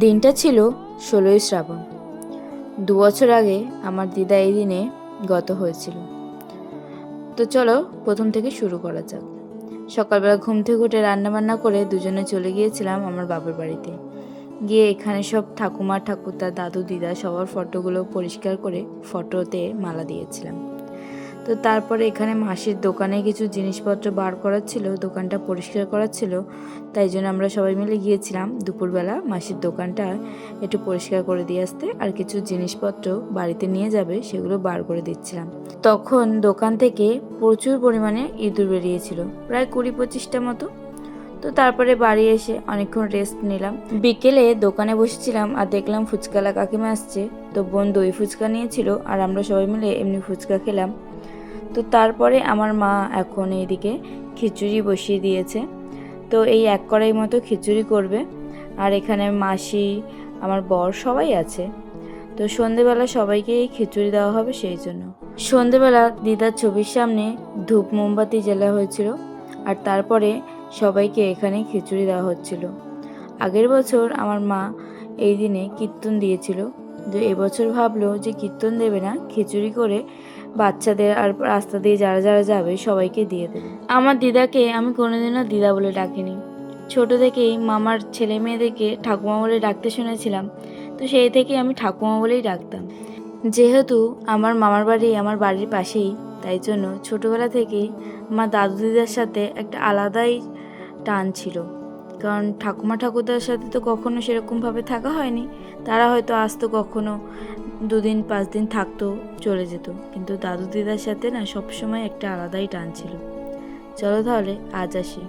দিনটা ছিল 16ই শ্রাবণ। 2 বছর আগে আমার দিদা এই দিনে গত হয়েছিল। তো চলো প্রথম থেকে শুরু করা যাক। সকালবেলা ঘুম থেকে উঠে রান্নাবান্না করে দুজনে চলে গিয়েছিলাম আমার বাবার বাড়িতে। গিয়ে এখানে সব ঠাকুমা ঠাকুরদা দাদু দিদা সবার ফটোগুলো পরিষ্কার করে ফটোতে মালা দিয়েছিলাম। তো তারপরে এখানে মাসির দোকানে কিছু জিনিসপত্র বার করার ছিল, দোকানটা পরিষ্কার করার ছিল, তাই জন্য আমরা সবাই মিলে গিয়েছিলাম দুপুরবেলা মাসির দোকানটা একটু পরিষ্কার করে দিয়ে আসতে, আর কিছু জিনিসপত্র বাড়িতে নিয়ে যাবে সেগুলো বার করে দিচ্ছিলাম। তখন দোকান থেকে প্রচুর পরিমাণে ইঁদুর বেরিয়েছিল, প্রায় 20-25টা মতো। তো তারপরে বাড়ি এসে অনেকক্ষণ রেস্ট নিলাম। বিকেলে দোকানে বসেছিলাম আর দেখলাম ফুচকালা কাকিমা আসছে। তো বোন দই ফুচকা নিয়েছিল আর আমরা সবাই মিলে এমনি ফুচকা খেলাম। তো তারপরে আমার মা এখন এইদিকে খিচুড়ি বসিয়ে দিয়েছে। তো এই 1 কড়াই মতো খিচুড়ি করবে, আর এখানে মাসি আমার বর সবাই আছে। তো সন্ধেবেলা সবাইকে এই খিচুড়ি দেওয়া হবে, সেই জন্য সন্ধেবেলা দিদার ছবির সামনে ধূপ মোমবাতি জ্বালা হয়েছিল, আর তারপরে সবাইকে এখানে খিচুড়ি দেওয়া হচ্ছিল। আগের বছর আমার মা এই দিনে কীর্তন দিয়েছিল, যে এবছর ভাবলো যে কীর্তন দেবে না, খিচুড়ি করে বাচ্চাদের আর রাস্তা দিয়ে যারা যারা যাবে সবাইকে দিয়ে দেবে। আমার দিদাকে আমি কোনোদিনও দিদা বলে ডাকিনি। ছোট থেকেই মামার ছেলে মেয়েদেরকে ঠাকুমা বলে ডাকতে শুনেছিলাম, তো সেই থেকেই আমি ঠাকুমা বলেই ডাকতাম। যেহেতু আমার মামার বাড়ি আমার বাড়ির পাশেই, তাই জন্য ছোটোবেলা থেকেই আমার দাদু দিদার সাথে একটা আলাদাই টান ছিল। কারণ ঠাকুমা ঠাকুরদার সাথে তো কখনো সেরকমভাবে থাকা হয়নি, তারা হয়তো আসতো কখনো 2 দিন 5 দিন থাকতো চলে যেত, কিন্তু দাদু দিদার সাথে না সবসময় একটা আলাদাই টান ছিল। চলো তাহলে আজ আসি।